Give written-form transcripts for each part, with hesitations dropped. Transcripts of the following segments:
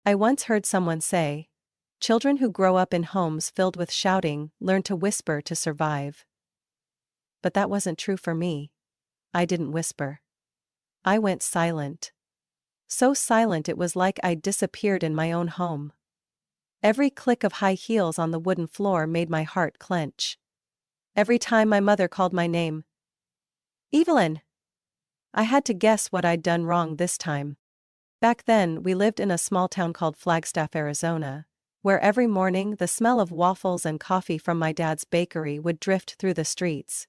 I once heard someone say, children who grow up in homes filled with shouting learn to whisper to survive. But that wasn't true for me. I didn't whisper. I went silent. So silent it was like I'd disappeared in my own home. Every click of high heels on the wooden floor made my heart clench. Every time my mother called my name, Evelyn! I had to guess what I'd done wrong this time. Back then, we lived in a small town called Flagstaff, Arizona, where every morning the smell of waffles and coffee from my dad's bakery would drift through the streets.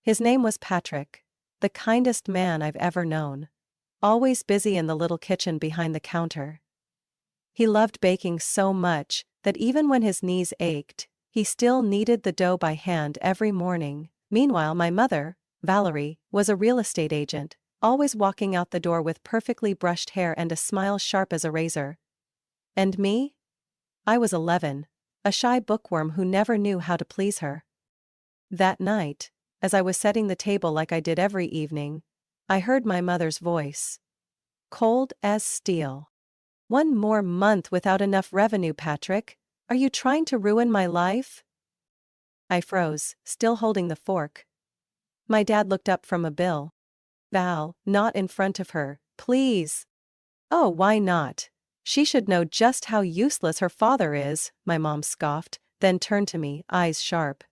His name was Patrick, the kindest man I've ever known, always busy in the little kitchen behind the counter. He loved baking so much that even when his knees ached, he still kneaded the dough by hand every morning. Meanwhile, my mother, Valerie, was a real estate agent, always walking out the door with perfectly brushed hair and a smile sharp as a razor. And me? I was 11, a shy bookworm who never knew how to please her. That night, as I was setting the table like I did every evening, I heard my mother's voice. Cold as steel. "One more month without enough revenue, Patrick. Are you trying to ruin my life?" I froze, still holding the fork. My dad looked up from a bill. "Val, not in front of her, please." "Oh, why not? She should know just how useless her father is," my mom scoffed, then turned to me, eyes sharp.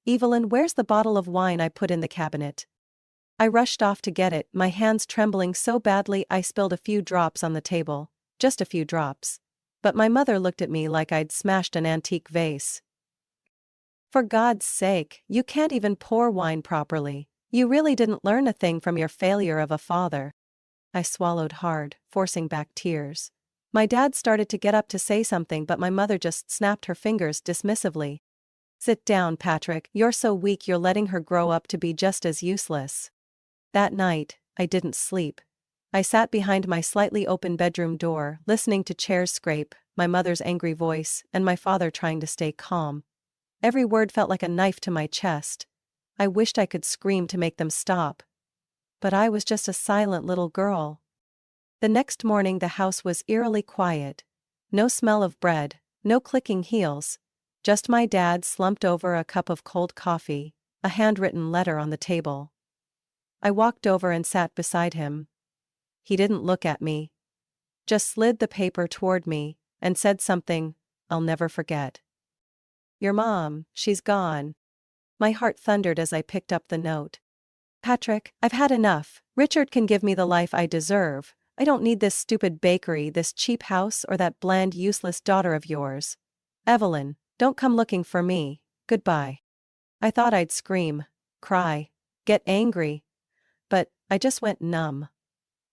"Evelyn, where's the bottle of wine I put in the cabinet?" I rushed off to get it, my hands trembling so badly I spilled a few drops on the table. Just a few drops. But my mother looked at me like I'd smashed an antique vase. "For God's sake, you can't even pour wine properly. You really didn't learn a thing from your failure of a father." I swallowed hard, forcing back tears. My dad started to get up to say something, but my mother just snapped her fingers dismissively. "Sit down, Patrick, you're so weak you're letting her grow up to be just as useless." That night, I didn't sleep. I sat behind my slightly open bedroom door, listening to chairs scrape, my mother's angry voice, and my father trying to stay calm. Every word felt like a knife to my chest. I wished I could scream to make them stop. But I was just a silent little girl. The next morning the house was eerily quiet. No smell of bread, no clicking heels. Just my dad slumped over a cup of cold coffee, a handwritten letter on the table. I walked over and sat beside him. He didn't look at me. Just slid the paper toward me, and said something I'll never forget. "Your mom, she's gone." My heart thundered as I picked up the note. "Patrick, I've had enough. Richard can give me the life I deserve. I don't need this stupid bakery, this cheap house, or that bland, useless daughter of yours. Evelyn, don't come looking for me. Goodbye." I thought I'd scream, cry, get angry. But I just went numb.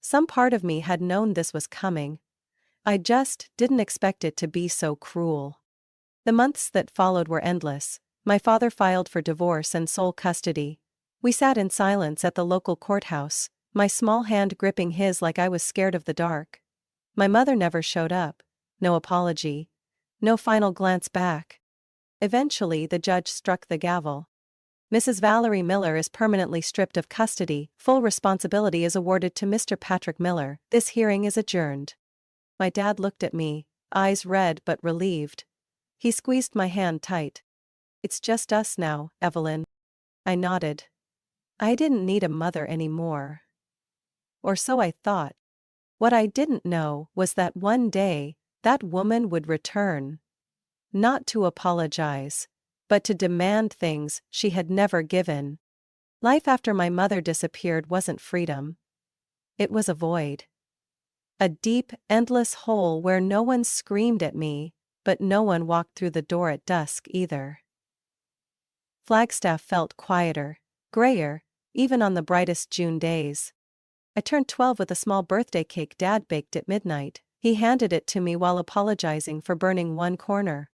Some part of me had known this was coming. I just didn't expect it to be so cruel. The months that followed were endless. My father filed for divorce and sole custody. We sat in silence at the local courthouse, my small hand gripping his like I was scared of the dark. My mother never showed up. No apology. No final glance back. Eventually the judge struck the gavel. "Mrs. Valerie Miller is permanently stripped of custody. Full responsibility is awarded to Mr. Patrick Miller. This hearing is adjourned." My dad looked at me, eyes red but relieved. He squeezed my hand tight. "It's just us now, Evelyn." I nodded. I didn't need a mother anymore. Or so I thought. What I didn't know was that one day, that woman would return. Not to apologize, but to demand things she had never given. Life after my mother disappeared wasn't freedom. It was a void. A deep, endless hole where no one screamed at me, but no one walked through the door at dusk either. Flagstaff felt quieter, grayer, even on the brightest June days. I turned 12 with a small birthday cake Dad baked at midnight. He handed it to me while apologizing for burning one corner.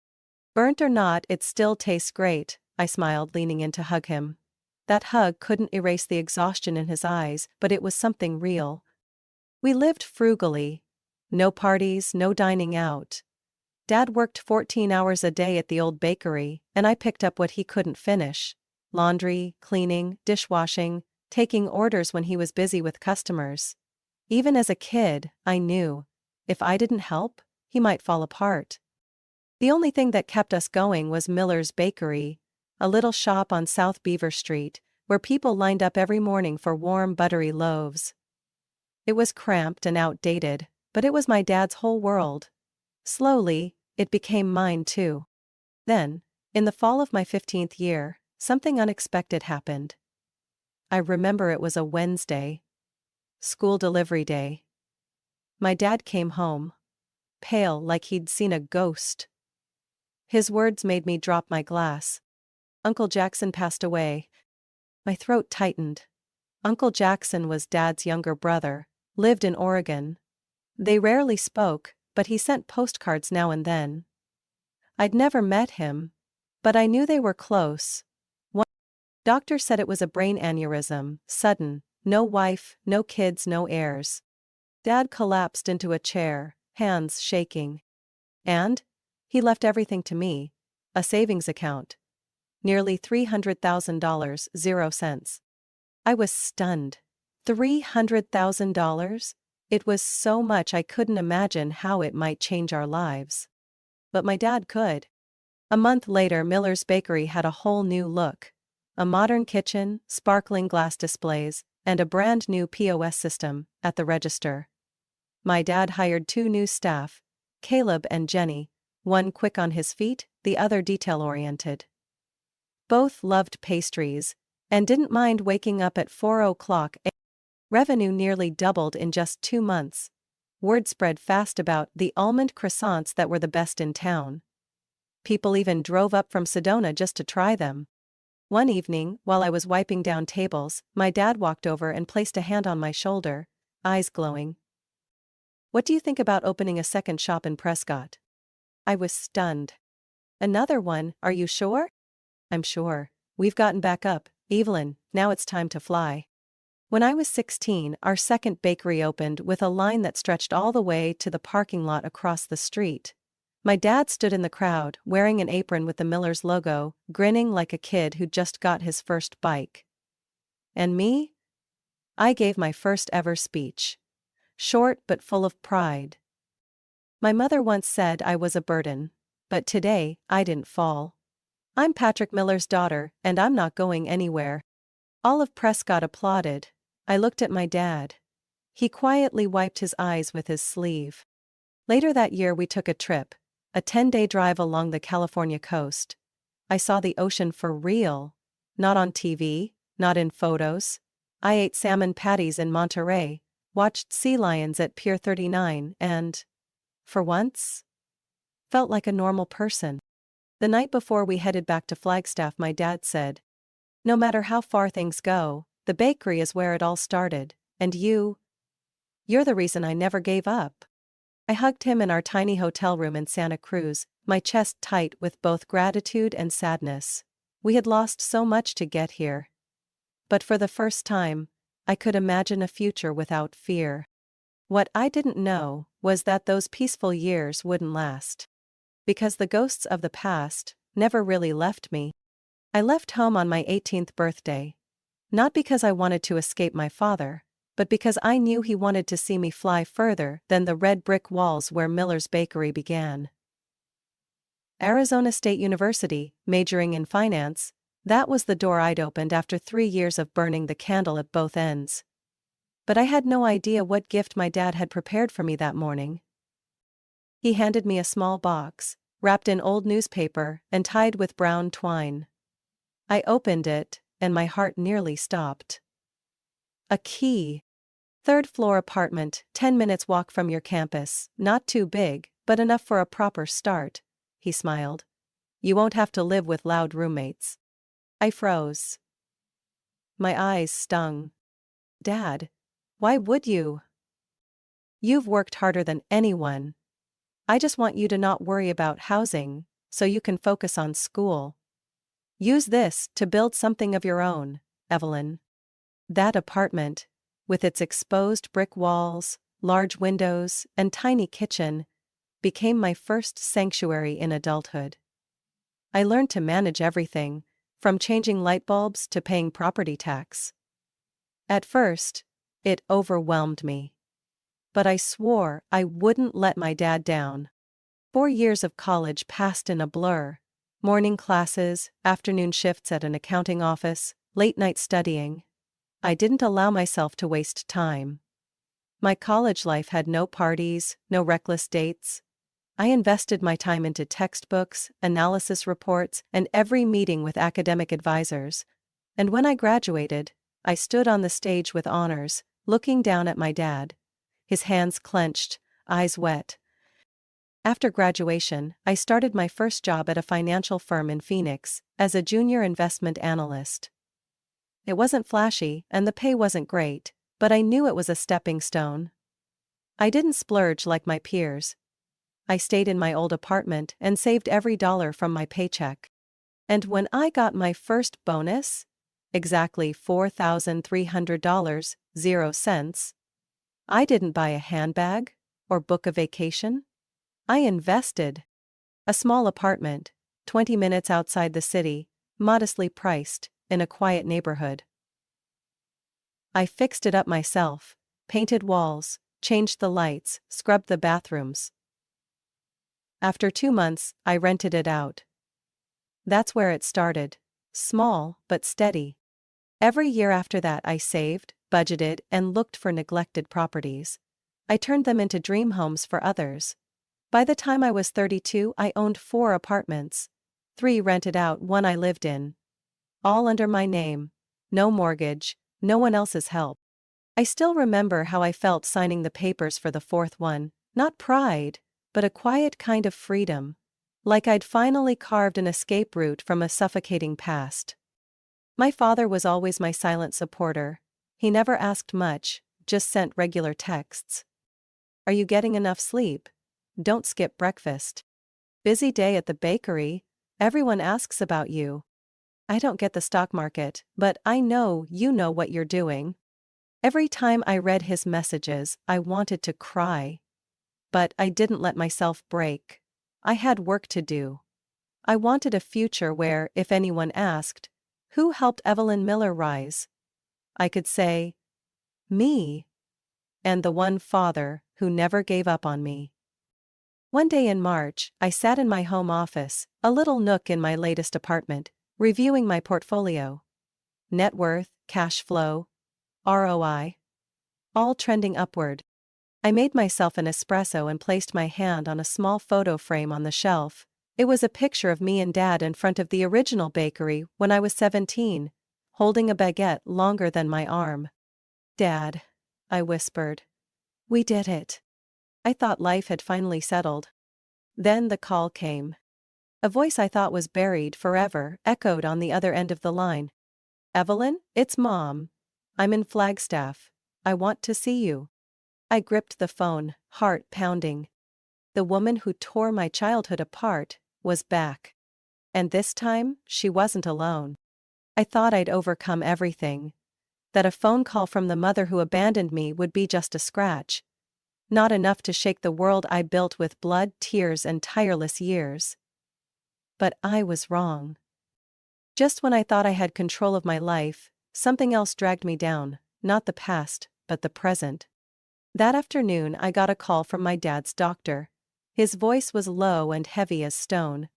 "Burnt or not, it still tastes great," I smiled, leaning in to hug him. That hug couldn't erase the exhaustion in his eyes, but it was something real. We lived frugally. No parties, no dining out. Dad worked 14 hours a day at the old bakery, and I picked up what he couldn't finish. Laundry, cleaning, dishwashing, taking orders when he was busy with customers. Even as a kid, I knew. If I didn't help, he might fall apart. The only thing that kept us going was Miller's Bakery, a little shop on South Beaver Street, where people lined up every morning for warm, buttery loaves. It was cramped and outdated, but it was my dad's whole world. Slowly, it became mine too. Then, in the fall of my 15th year, something unexpected happened. I remember it was a Wednesday. School delivery day. My dad came home, pale like he'd seen a ghost. His words made me drop my glass. Uncle Jackson passed away. My throat tightened. Uncle Jackson was Dad's younger brother, lived in Oregon. They rarely spoke, but he sent postcards now and then. I'd never met him, but I knew they were close. One doctor said it was a brain aneurysm, sudden, no wife, no kids, no heirs. Dad collapsed into a chair, hands shaking. And he left everything to me, a savings account. Nearly $300,000, 0 cents. I was stunned. $300,000? It was so much I couldn't imagine how it might change our lives. But my dad could. A month later, Miller's Bakery had a whole new look. A modern kitchen, sparkling glass displays, and a brand new POS system at the register. My dad hired 2 new staff, Caleb and Jenny, one quick on his feet, the other detail-oriented. Both loved pastries, and didn't mind waking up at 4 o'clock a.m. Revenue nearly doubled in just 2 months. Word spread fast about the almond croissants that were the best in town. People even drove up from Sedona just to try them. One evening, while I was wiping down tables, my dad walked over and placed a hand on my shoulder, eyes glowing. "What do you think about opening a second shop in Prescott?" I was stunned. "Another one, are you sure?" "I'm sure. We've gotten back up, Evelyn, now it's time to fly." When I was 16, our second bakery opened with a line that stretched all the way to the parking lot across the street. My dad stood in the crowd, wearing an apron with the Miller's logo, grinning like a kid who'd just got his first bike. And me? I gave my first ever speech. Short but full of pride. My mother once said I was a burden. But today, I didn't fall. I'm Patrick Miller's daughter, and I'm not going anywhere. All of Prescott applauded. I looked at my dad. He quietly wiped his eyes with his sleeve. Later that year we took a trip, a 10-day drive along the California coast. I saw the ocean for real. Not on TV, not in photos. I ate salmon patties in Monterey, watched sea lions at Pier 39 and, for once, felt like a normal person. The night before we headed back to Flagstaff, my dad said, "No matter how far things go, the bakery is where it all started, and you're the reason I never gave up." I hugged him in our tiny hotel room in Santa Cruz, my chest tight with both gratitude and sadness. We had lost so much to get here. But for the first time, I could imagine a future without fear. What I didn't know was that those peaceful years wouldn't last. Because the ghosts of the past never really left me. I left home on my 18th birthday. Not because I wanted to escape my father, but because I knew he wanted to see me fly further than the red brick walls where Miller's Bakery began. Arizona State University, majoring in finance, that was the door I'd opened after 3 years of burning the candle at both ends. But I had no idea what gift my dad had prepared for me that morning. He handed me a small box, wrapped in old newspaper and tied with brown twine. I opened it, and my heart nearly stopped. A key. 3rd floor apartment, 10 minutes walk from your campus, not too big, but enough for a proper start, he smiled. You won't have to live with loud roommates. I froze. My eyes stung. Dad, why would you? You've worked harder than anyone. I just want you to not worry about housing, so you can focus on school. Use this to build something of your own, Evelyn. That apartment, with its exposed brick walls, large windows, and tiny kitchen, became my first sanctuary in adulthood. I learned to manage everything, from changing light bulbs to paying property tax. At first, it overwhelmed me. but I swore I wouldn't let my dad down. 4 years of college passed in a blur. Morning classes, afternoon shifts at an accounting office, late night studying. I didn't allow myself to waste time. My college life had no parties, no reckless dates. I invested my time into textbooks, analysis reports, and every meeting with academic advisors. And when I graduated, I stood on the stage with honors, looking down at my dad. His hands clenched, eyes wet. After graduation, I started my first job at a financial firm in Phoenix, as a junior investment analyst. It wasn't flashy, and the pay wasn't great, but I knew it was a stepping stone. I didn't splurge like my peers. I stayed in my old apartment and saved every dollar from my paycheck. And when I got my first bonus, exactly $4,300, 0 cents, I didn't buy a handbag or book a vacation. I invested. A small apartment, 20 minutes outside the city, modestly priced, in a quiet neighborhood. I fixed it up myself, painted walls, changed the lights, scrubbed the bathrooms. After 2 months, I rented it out. That's where it started. Small, but steady. Every year after that I saved, budgeted, and looked for neglected properties. I turned them into dream homes for others. By the time I was 32, I owned 4 apartments. 3 rented out, 1 I lived in. All under my name. No mortgage, no one else's help. I still remember how I felt signing the papers for the 4th one, not pride, but a quiet kind of freedom. Like I'd finally carved an escape route from a suffocating past. My father was always my silent supporter. He never asked much, just sent regular texts. Are you getting enough sleep? Don't skip breakfast. Busy day at the bakery, everyone asks about you. I don't get the stock market, but I know you know what you're doing. Every time I read his messages, I wanted to cry. But I didn't let myself break. I had work to do. I wanted a future where, if anyone asked, who helped Evelyn Miller rise? I could say, me. And the one father who never gave up on me. One day in March, I sat in my home office, a little nook in my latest apartment, reviewing my portfolio. Net worth, cash flow, ROI. All trending upward. I made myself an espresso and placed my hand on a small photo frame on the shelf. It was a picture of me and Dad in front of the original bakery when I was 17, holding a baguette longer than my arm. Dad, I whispered. We did it. I thought life had finally settled. Then the call came. A voice I thought was buried forever echoed on the other end of the line. Evelyn, it's Mom. I'm in Flagstaff. I want to see you. I gripped the phone, heart pounding. The woman who tore my childhood apart was back. And this time, she wasn't alone. I thought I'd overcome everything. That a phone call from the mother who abandoned me would be just a scratch. Not enough to shake the world I built with blood, tears, and tireless years. But I was wrong. Just when I thought I had control of my life, something else dragged me down, not the past, but the present. That afternoon I got a call from my dad's doctor. His voice was low and heavy as stone.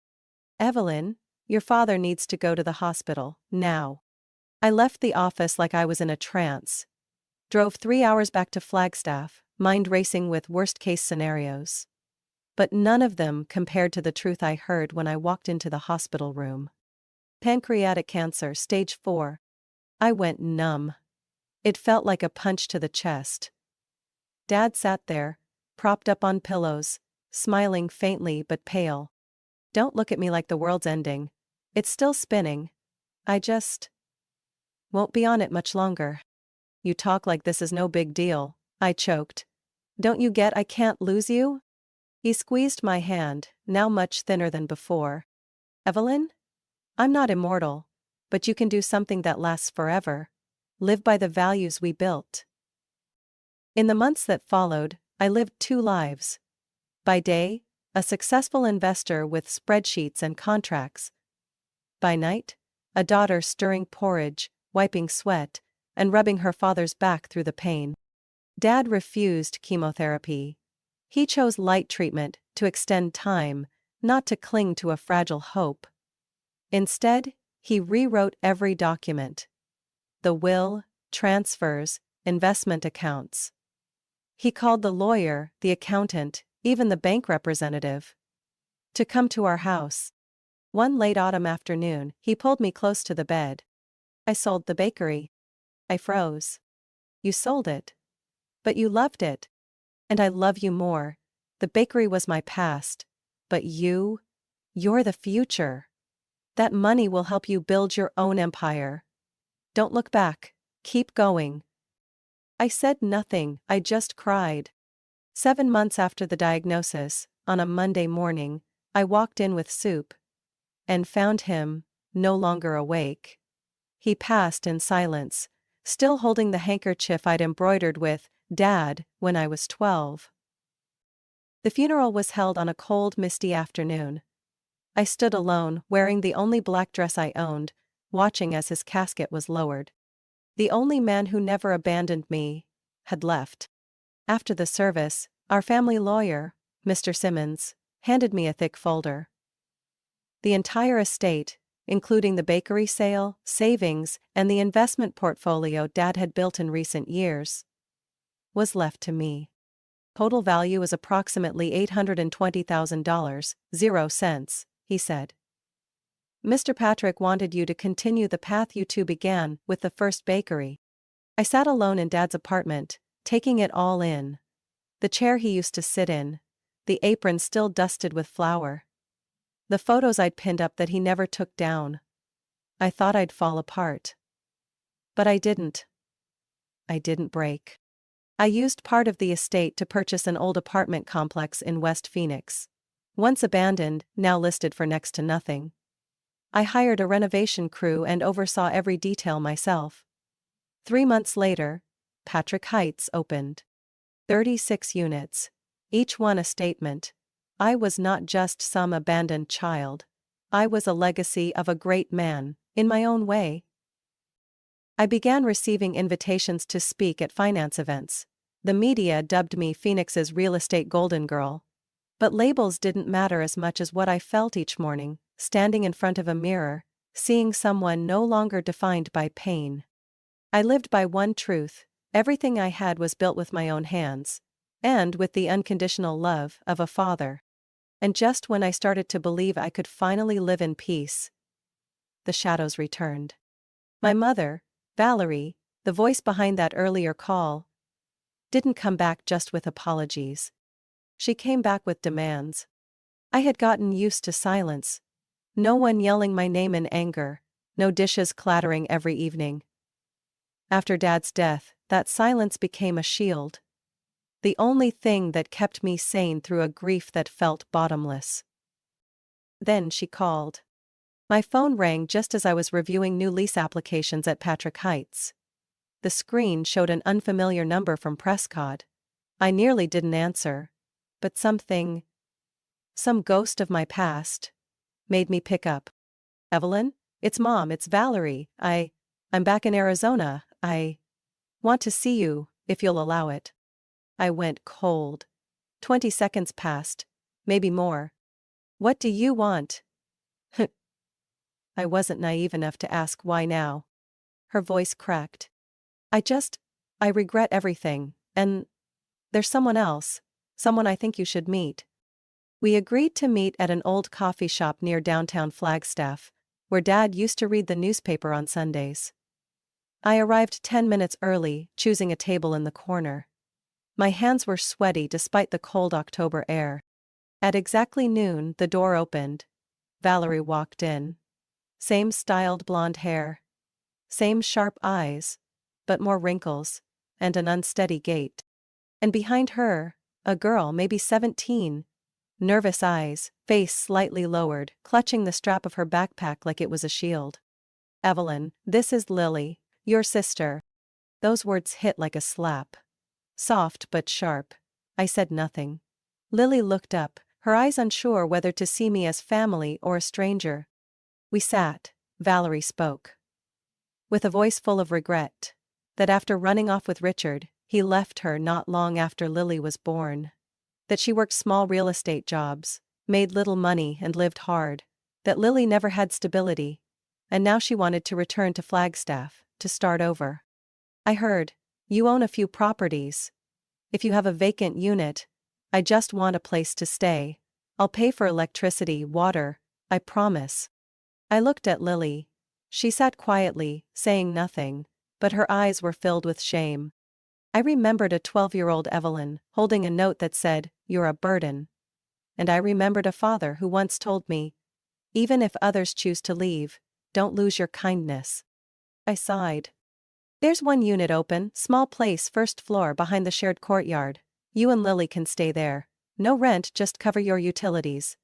Evelyn, your father needs to go to the hospital, now. I left the office like I was in a trance. Drove 3 hours back to Flagstaff, mind racing with worst-case scenarios. But none of them compared to the truth I heard when I walked into the hospital room. Pancreatic cancer, stage 4. I went numb. It felt like a punch to the chest. Dad sat there, propped up on pillows, smiling faintly but pale. Don't look at me like the world's ending. It's still spinning. I just won't be on it much longer. You talk like this is no big deal, I choked. Don't you get I can't lose you? He squeezed my hand, now much thinner than before. Evelyn? I'm not immortal, but you can do something that lasts forever. Live by the values we built. In the months that followed, I lived 2 lives. By day, a successful investor with spreadsheets and contracts. By night, a daughter stirring porridge, wiping sweat, and rubbing her father's back through the pain. Dad refused chemotherapy. He chose light treatment to extend time, not to cling to a fragile hope. Instead, he rewrote every document: the will, transfers, investment accounts. He called the lawyer, the accountant, even the bank representative to come to our house. One late autumn afternoon, he pulled me close to the bed. "I sold the bakery." I froze. "You sold it? But you loved it. And I love you more. The bakery was my past. But you're the future. That money will help you build your own empire. Don't look back. Keep going." I said nothing, I just cried. 7 months after the diagnosis, on a Monday morning, I walked in with soup and found him no longer awake. He passed in silence, still holding the handkerchief I'd embroidered with "Dad" when I was 12. The funeral was held on a cold, misty afternoon. I stood alone, wearing the only black dress I owned, watching as his casket was lowered. The only man who never abandoned me had left. After the service, our family lawyer, Mr. Simmons, handed me a thick folder. The entire estate, including the bakery sale, savings, and the investment portfolio Dad had built in recent years, was left to me. Total value is approximately $820,000, 0 cents, he said. "Mr. Patrick wanted you to continue the path you two began with the first bakery." I sat alone in Dad's apartment, taking it all in. The chair he used to sit in, the apron still dusted with flour, the photos I'd pinned up that he never took down. I thought I'd fall apart. But I didn't. I didn't break. I used part of the estate to purchase an old apartment complex in West Phoenix. Once abandoned, now listed for next to nothing. I hired a renovation crew and oversaw every detail myself. 3 months later, Patrick Heights opened. 36 units, each one a statement. I was not just some abandoned child. I was a legacy of a great man, in my own way. I began receiving invitations to speak at finance events. The media dubbed me Phoenix's real estate golden girl. But labels didn't matter as much as what I felt each morning, standing in front of a mirror, seeing someone no longer defined by pain. I lived by one truth: everything I had was built with my own hands, and with the unconditional love of a father. And just when I started to believe I could finally live in peace, the shadows returned. My mother, Valerie, the voice behind that earlier call, didn't come back just with apologies. She came back with demands. I had gotten used to silence. No one yelling my name in anger, no dishes clattering every evening. After Dad's death, that silence became a shield. The only thing that kept me sane through a grief that felt bottomless. Then she called. My phone rang just as I was reviewing new lease applications at Patrick Heights. The screen showed an unfamiliar number from Prescott. I nearly didn't answer, but some ghost of my past, made me pick up. "Evelyn? It's Mom, it's Valerie. I'm back in Arizona. I want to see you, if you'll allow it." I went cold. 20 seconds passed, maybe more. "What do you want?" I wasn't naive enough to ask why now. Her voice cracked. I regret everything, and there's someone else, someone I think you should meet." We agreed to meet at an old coffee shop near downtown Flagstaff, where Dad used to read the newspaper on Sundays. I arrived 10 minutes early, choosing a table in the corner. My hands were sweaty despite the cold October air. At exactly noon, the door opened. Valerie walked in. Same styled blonde hair. Same sharp eyes, but more wrinkles, and an unsteady gait. And behind her, a girl, maybe 17. Nervous eyes, face slightly lowered, clutching the strap of her backpack like it was a shield. "Evelyn, this is Lily, your sister." Those words hit like a slap. Soft but sharp. I said nothing. Lily looked up, her eyes unsure whether to see me as family or a stranger. We sat. Valerie spoke. With a voice full of regret. That after running off with Richard, he left her not long after Lily was born. That she worked small real estate jobs, made little money and lived hard. That Lily never had stability. And now she wanted to return to Flagstaff, to start over. I heard, "You own a few properties. If you have a vacant unit, I just want a place to stay. I'll pay for electricity, water, I promise." I looked at Lily. She sat quietly, saying nothing, but her eyes were filled with shame. I remembered a 12-year-old Evelyn, holding a note that said, "You're a burden." And I remembered a father who once told me, "Even if others choose to leave, don't lose your kindness." I sighed. "There's one unit open, small place, first floor behind the shared courtyard. You and Lily can stay there. No rent, just cover your utilities.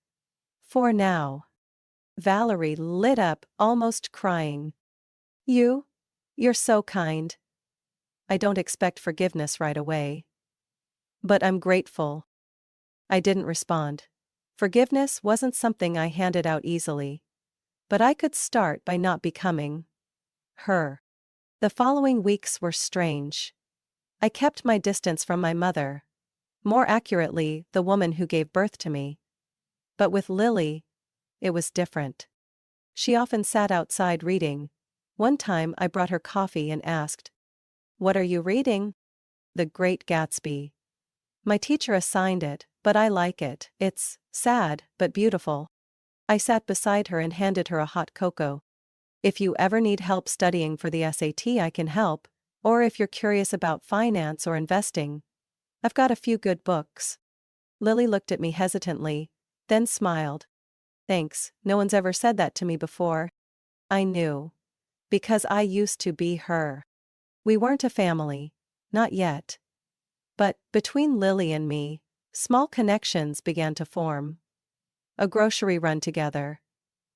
For now." Valerie lit up, almost crying. You're so kind." "I don't expect forgiveness right away. But I'm grateful." I didn't respond. Forgiveness wasn't something I handed out easily. But I could start by not becoming her. The following weeks were strange. I kept my distance from my mother. More accurately, the woman who gave birth to me. But with Lily, it was different. She often sat outside reading. One time I brought her coffee and asked, "What are you reading?" "The Great Gatsby." "My teacher assigned it, but I like it. It's sad, but beautiful." I sat beside her and handed her a hot cocoa. "If you ever need help studying for the SAT, I can help, or if you're curious about finance or investing, I've got a few good books." Lily looked at me hesitantly, then smiled. "Thanks, no one's ever said that to me before." I knew. Because I used to be her. We weren't a family. Not yet. But, between Lily and me, small connections began to form. A grocery run together.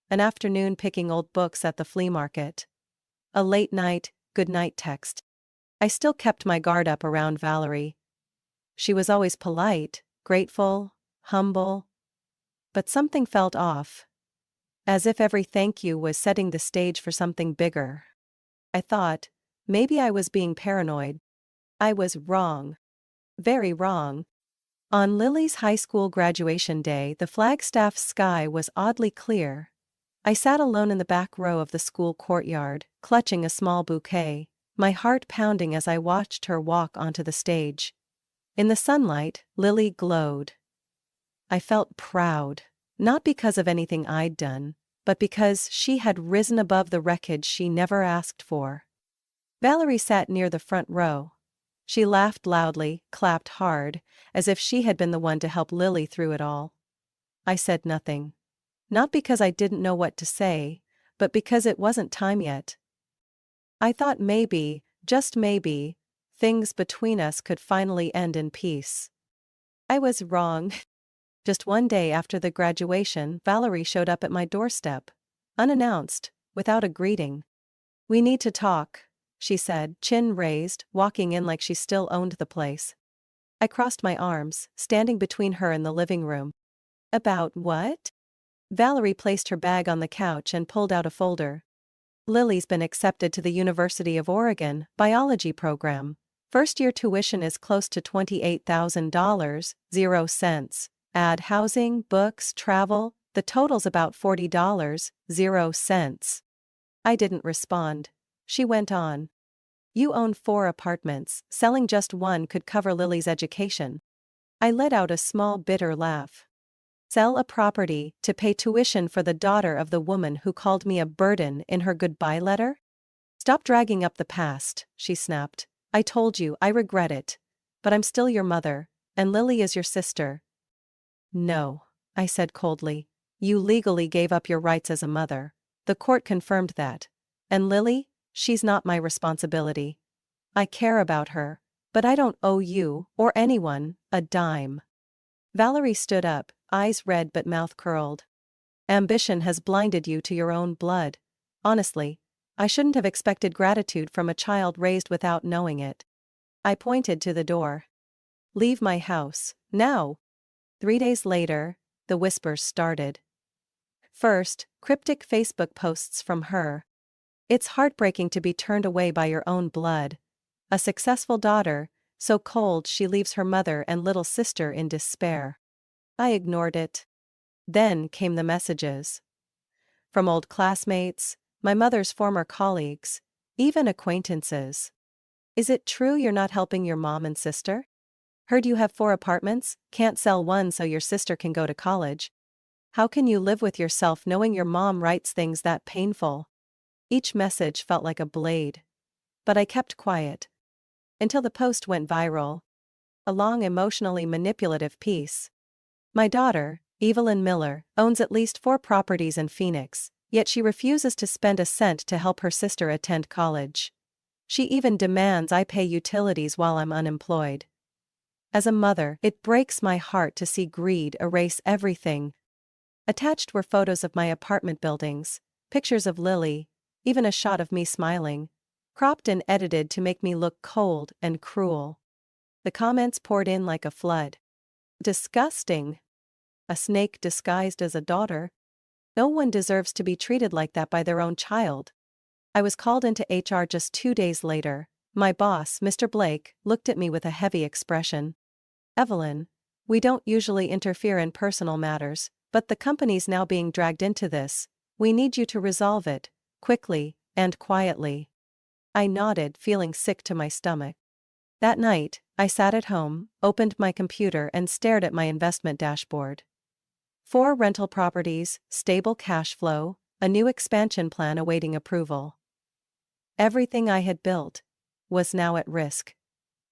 An afternoon picking old books at the flea market. A late night, good-night text. I still kept my guard up around Valerie. She was always polite, grateful, humble. But something felt off. As if every thank you was setting the stage for something bigger. I thought, maybe I was being paranoid. I was wrong. Very wrong. On Lily's high school graduation day, the Flagstaff sky was oddly clear. I sat alone in the back row of the school courtyard, clutching a small bouquet, my heart pounding as I watched her walk onto the stage. In the sunlight, Lily glowed. I felt proud, not because of anything I'd done, but because she had risen above the wreckage she never asked for. Valerie sat near the front row. She laughed loudly, clapped hard, as if she had been the one to help Lily through it all. I said nothing. Not because I didn't know what to say, but because it wasn't time yet. I thought maybe, just maybe, things between us could finally end in peace. I was wrong. Just one day after the graduation, Valerie showed up at my doorstep. Unannounced, without a greeting. "We need to talk," she said, chin raised, walking in like she still owned the place. I crossed my arms, standing between her and the living room. "About what?" Valerie placed her bag on the couch and pulled out a folder. "Lily's been accepted to the University of Oregon biology program. First-year tuition is close to $28,000, 0 cents. Add housing, books, travel, the total's about $40, 0 cents. I didn't respond. She went on. "You own 4 apartments, selling just one could cover Lily's education." I let out a small bitter laugh. Sell a property to pay tuition for the daughter of the woman who called me a burden in her goodbye letter? "Stop dragging up the past," she snapped. "I told you, I regret it. But I'm still your mother, and Lily is your sister." "No," I said coldly. "You legally gave up your rights as a mother. The court confirmed that. And Lily, she's not my responsibility. I care about her, but I don't owe you, or anyone, a dime." Valerie stood up, eyes red but mouth curled. "Ambition has blinded you to your own blood. Honestly, I shouldn't have expected gratitude from a child raised without knowing it." I pointed to the door. "Leave my house, now." 3 days later, the whispers started. First, cryptic Facebook posts from her. "It's heartbreaking to be turned away by your own blood. A successful daughter, So cold she leaves her mother and little sister in despair. I ignored it. Then came the messages. From old classmates, my mother's former colleagues, even acquaintances. Is it true you're not helping your mom and sister? Heard you have 4 apartments, can't sell one so your sister can go to college. How can you live with yourself knowing your mom writes things that painful? Each message felt like a blade. But I kept quiet. Until the post went viral. A long emotionally manipulative piece. My daughter, Evelyn Miller, owns at least 4 properties in Phoenix, yet she refuses to spend a cent to help her sister attend college. She even demands I pay utilities while I'm unemployed. As a mother, it breaks my heart to see greed erase everything. Attached were photos of my apartment buildings, pictures of Lily, even a shot of me smiling, cropped and edited to make me look cold and cruel. The comments poured in like a flood. Disgusting. A snake disguised as a daughter. No one deserves to be treated like that by their own child. I was called into HR just 2 days later. My boss, Mr. Blake, looked at me with a heavy expression. Evelyn, we don't usually interfere in personal matters, but the company's now being dragged into this. We need you to resolve it, quickly and quietly. I nodded, feeling sick to my stomach. That night, I sat at home, opened my computer and stared at my investment dashboard. 4 rental properties, stable cash flow, a new expansion plan awaiting approval. Everything I had built was now at risk.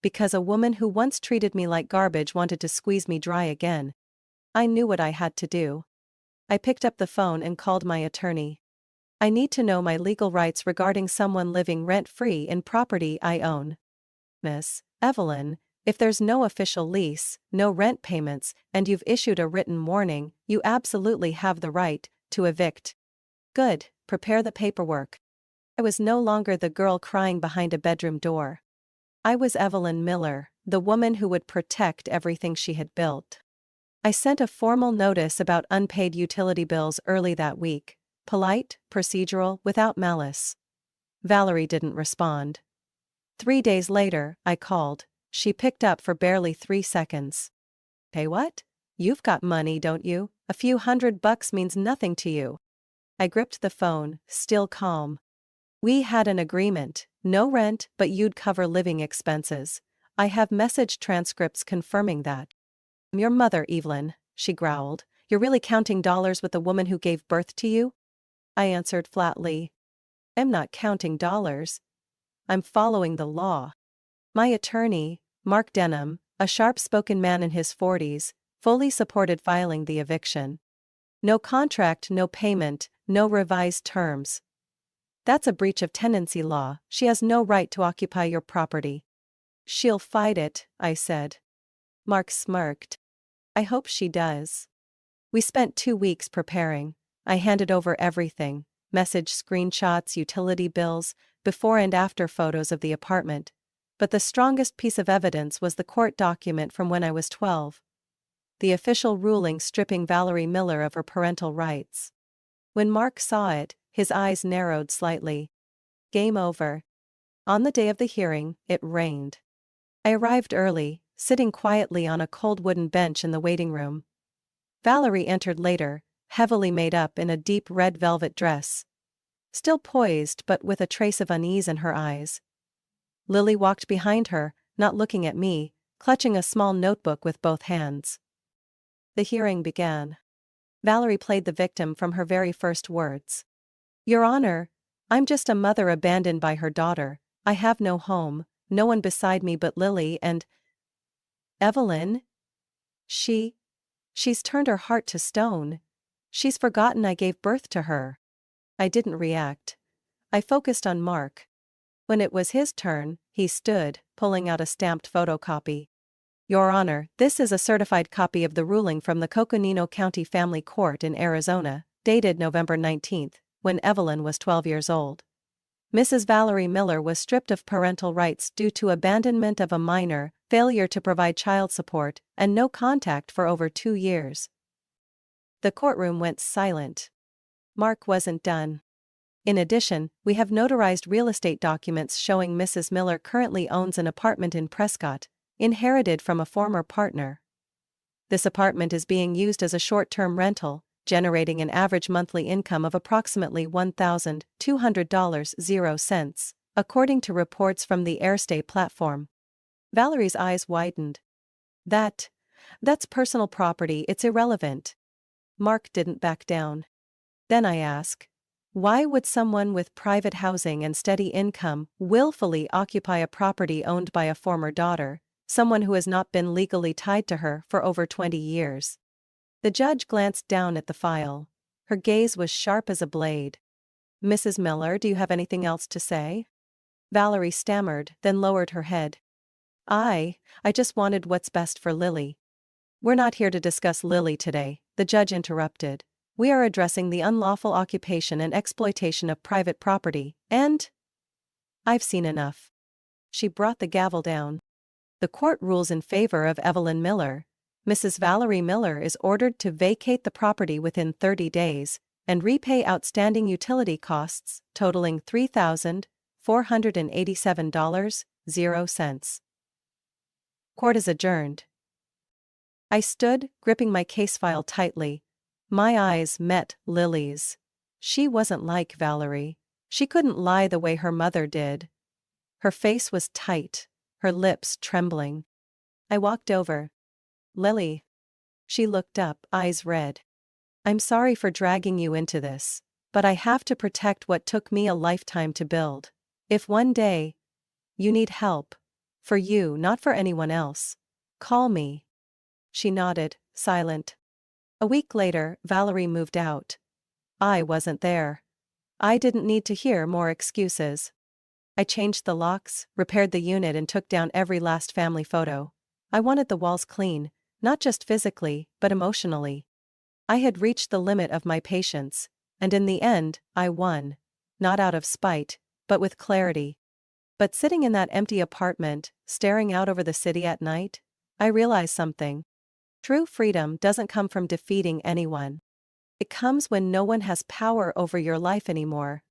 Because a woman who once treated me like garbage wanted to squeeze me dry again. I knew what I had to do. I picked up the phone and called my attorney. I need to know my legal rights regarding someone living rent-free in property I own. Miss Evelyn, if there's no official lease, no rent payments, and you've issued a written warning, you absolutely have the right to evict. Good, prepare the paperwork. I was no longer the girl crying behind a bedroom door. I was Evelyn Miller, the woman who would protect everything she had built. I sent a formal notice about unpaid utility bills early that week. Polite, procedural, without malice. Valerie didn't respond. 3 days later, I called. She picked up for barely 3 seconds. Hey, what? You've got money, don't you? A few $100 means nothing to you. I gripped the phone, still calm. We had an agreement, no rent, but you'd cover living expenses. I have message transcripts confirming that. I'm your mother, Evelyn, she growled. You're really counting dollars with the woman who gave birth to you? I answered flatly. I'm not counting dollars. I'm following the law. My attorney, Mark Denham, a sharp-spoken man in his 40s, fully supported filing the eviction. No contract, no payment, no revised terms. That's a breach of tenancy law. She has no right to occupy your property. She'll fight it, I said. Mark smirked. I hope she does. We spent 2 weeks preparing. I handed over everything, message screenshots, utility bills, before and after photos of the apartment. But the strongest piece of evidence was the court document from when I was 12. The official ruling stripping Valerie Miller of her parental rights. When Mark saw it, his eyes narrowed slightly. Game over. On the day of the hearing, it rained. I arrived early, sitting quietly on a cold wooden bench in the waiting room. Valerie entered later, heavily made up in a deep red velvet dress. Still poised but with a trace of unease in her eyes. Lily walked behind her, not looking at me, clutching a small notebook with both hands. The hearing began. Valerie played the victim from her very first words. Your Honor, I'm just a mother abandoned by her daughter. I have no home, no one beside me but Lily and... Evelyn? She's turned her heart to stone. She's forgotten I gave birth to her. I didn't react. I focused on Mark. When it was his turn, he stood, pulling out a stamped photocopy. Your Honor, this is a certified copy of the ruling from the Coconino County Family Court in Arizona, dated November 19, when Evelyn was 12 years old. Mrs. Valerie Miller was stripped of parental rights due to abandonment of a minor, failure to provide child support, and no contact for over 2 years. The courtroom went silent. Mark wasn't done. In addition, we have notarized real estate documents showing Mrs. Miller currently owns an apartment in Prescott, Inherited from a former partner. This apartment is being used as a short-term rental, generating an average monthly income of approximately $1,200.00, according to reports from the Airstay platform. Valerie's eyes widened. That's personal property, it's irrelevant. Mark didn't back down. Then I ask, why would someone with private housing and steady income willfully occupy a property owned by a former daughter, someone who has not been legally tied to her for over 20 years? The judge glanced down at the file. Her gaze was sharp as a blade. Mrs. Miller, do you have anything else to say? Valerie stammered, then lowered her head. I just wanted what's best for Lily. We're not here to discuss Lily today, the judge interrupted. We are addressing the unlawful occupation and exploitation of private property, and I've seen enough. She brought the gavel down. The court rules in favor of Evelyn Miller. Mrs. Valerie Miller is ordered to vacate the property within 30 days and repay outstanding utility costs totaling $3,487.00. Court is adjourned. I stood, gripping my case file tightly. My eyes met Lily's. She wasn't like Valerie. She couldn't lie the way her mother did. Her face was tight, her lips trembling. I walked over. Lily. She looked up, eyes red. I'm sorry for dragging you into this, but I have to protect what took me a lifetime to build. If one day you need help, for you, not for anyone else, call me. She nodded, silent. A week later, Valerie moved out. I wasn't there. I didn't need to hear more excuses. I changed the locks, repaired the unit, and took down every last family photo. I wanted the walls clean, not just physically, but emotionally. I had reached the limit of my patience, and in the end, I won. Not out of spite, but with clarity. But sitting in that empty apartment, staring out over the city at night, I realized something. True freedom doesn't come from defeating anyone. It comes when no one has power over your life anymore.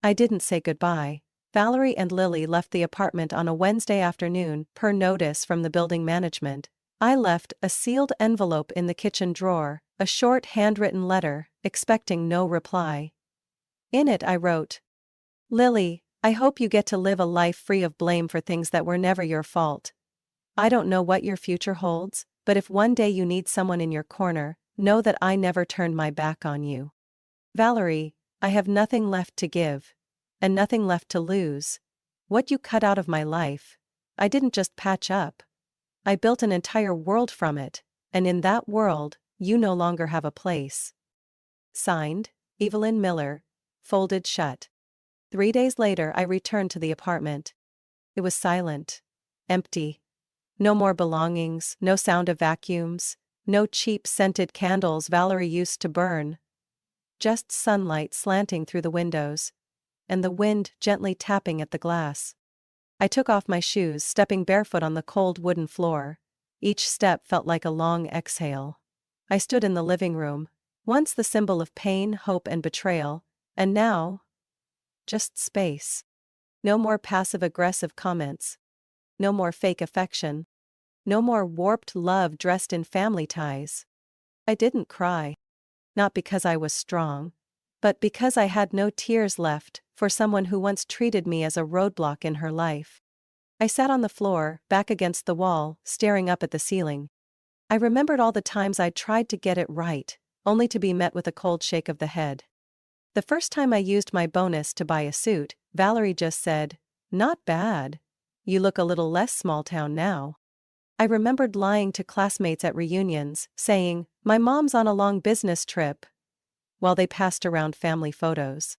I didn't say goodbye. Valerie and Lily left the apartment on a Wednesday afternoon, per notice from the building management. I left a sealed envelope in the kitchen drawer, a short handwritten letter, expecting no reply. In it I wrote, Lily, I hope you get to live a life free of blame for things that were never your fault. I don't know what your future holds, but if one day you need someone in your corner, know that I never turned my back on you. Valerie, I have nothing left to give. And nothing left to lose. What you cut out of my life, I didn't just patch up. I built an entire world from it, and in that world, you no longer have a place. Signed, Evelyn Miller, folded shut. 3 days later I returned to the apartment. It was silent. Empty. No more belongings, no sound of vacuums, no cheap scented candles Valerie used to burn. Just sunlight slanting through the windows, and the wind gently tapping at the glass. I took off my shoes, stepping barefoot on the cold wooden floor. Each step felt like a long exhale. I stood in the living room, once the symbol of pain, hope, and betrayal, and now, just space. No more passive-aggressive comments. No more fake affection. No more warped love dressed in family ties. I didn't cry. Not because I was strong, but because I had no tears left for someone who once treated me as a roadblock in her life. I sat on the floor, back against the wall, staring up at the ceiling. I remembered all the times I'd tried to get it right, only to be met with a cold shake of the head. The first time I used my bonus to buy a suit, Valerie just said, "Not bad. You look a little less small town now." I remembered lying to classmates at reunions, saying, "My mom's on a long business trip," while they passed around family photos.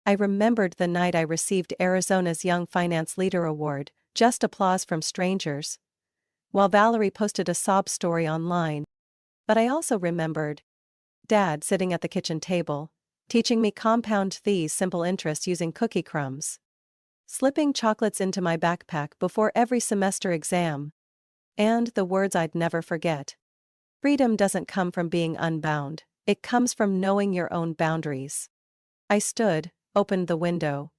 I remembered the night I received Arizona's Young Finance Leader Award, just applause from strangers, while Valerie posted a sob story online. But I also remembered Dad sitting at the kitchen table, teaching me compound these simple interests using cookie crumbs, slipping chocolates into my backpack before every semester exam, and the words I'd never forget. Freedom doesn't come from being unbound, it comes from knowing your own boundaries. I stood, opened the window.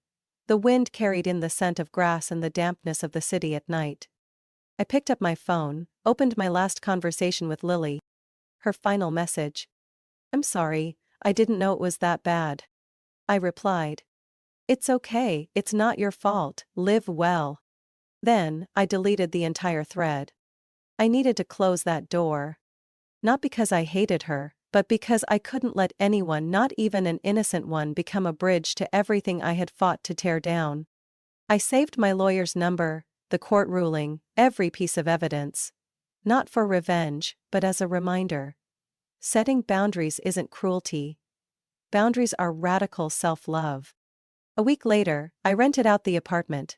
The wind carried in the scent of grass and the dampness of the city at night. I picked up my phone, opened my last conversation with Lily. Her final message. "I'm sorry, I didn't know it was that bad." I replied. "It's okay, it's not your fault, live well." Then, I deleted the entire thread. I needed to close that door. Not because I hated her, but because I couldn't let anyone, not even an innocent one, become a bridge to everything I had fought to tear down. I saved my lawyer's number, the court ruling, every piece of evidence. Not for revenge, but as a reminder. Setting boundaries isn't cruelty. Boundaries are radical self-love. A week later, I rented out the apartment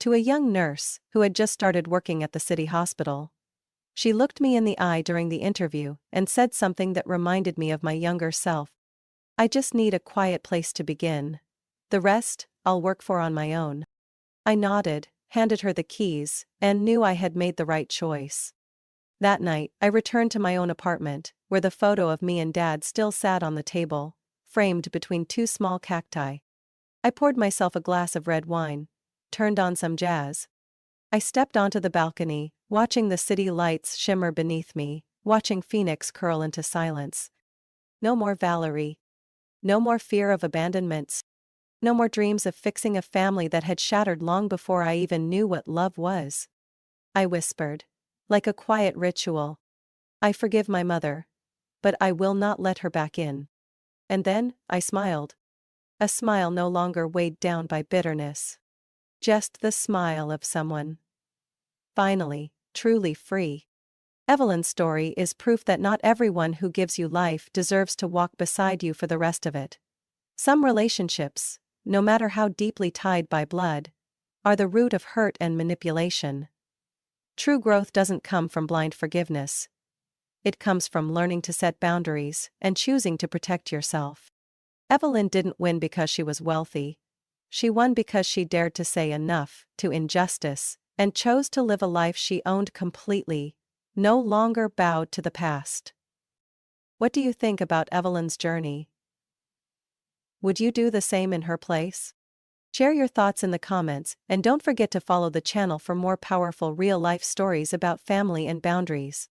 to a young nurse who had just started working at the city hospital. She looked me in the eye during the interview and said something that reminded me of my younger self. "I just need a quiet place to begin. The rest, I'll work for on my own." I nodded, handed her the keys, and knew I had made the right choice. That night, I returned to my own apartment, where the photo of me and Dad still sat on the table, framed between two small cacti. I poured myself a glass of red wine, turned on some jazz. I stepped onto the balcony, watching the city lights shimmer beneath me, watching Phoenix curl into silence. No more Valerie. No more fear of abandonments. No more dreams of fixing a family that had shattered long before I even knew what love was. I whispered, like a quiet ritual, "I forgive my mother, but I will not let her back in." And then, I smiled. A smile no longer weighed down by bitterness. Just the smile of someone finally, truly free. Evelyn's story is proof that not everyone who gives you life deserves to walk beside you for the rest of it. Some relationships, no matter how deeply tied by blood, are the root of hurt and manipulation. True growth doesn't come from blind forgiveness. It comes from learning to set boundaries and choosing to protect yourself. Evelyn didn't win because she was wealthy. She won because she dared to say enough to injustice and chose to live a life she owned completely, no longer bowed to the past. What do you think about Evelyn's journey? Would you do the same in her place? Share your thoughts in the comments, and don't forget to follow the channel for more powerful real-life stories about family and boundaries.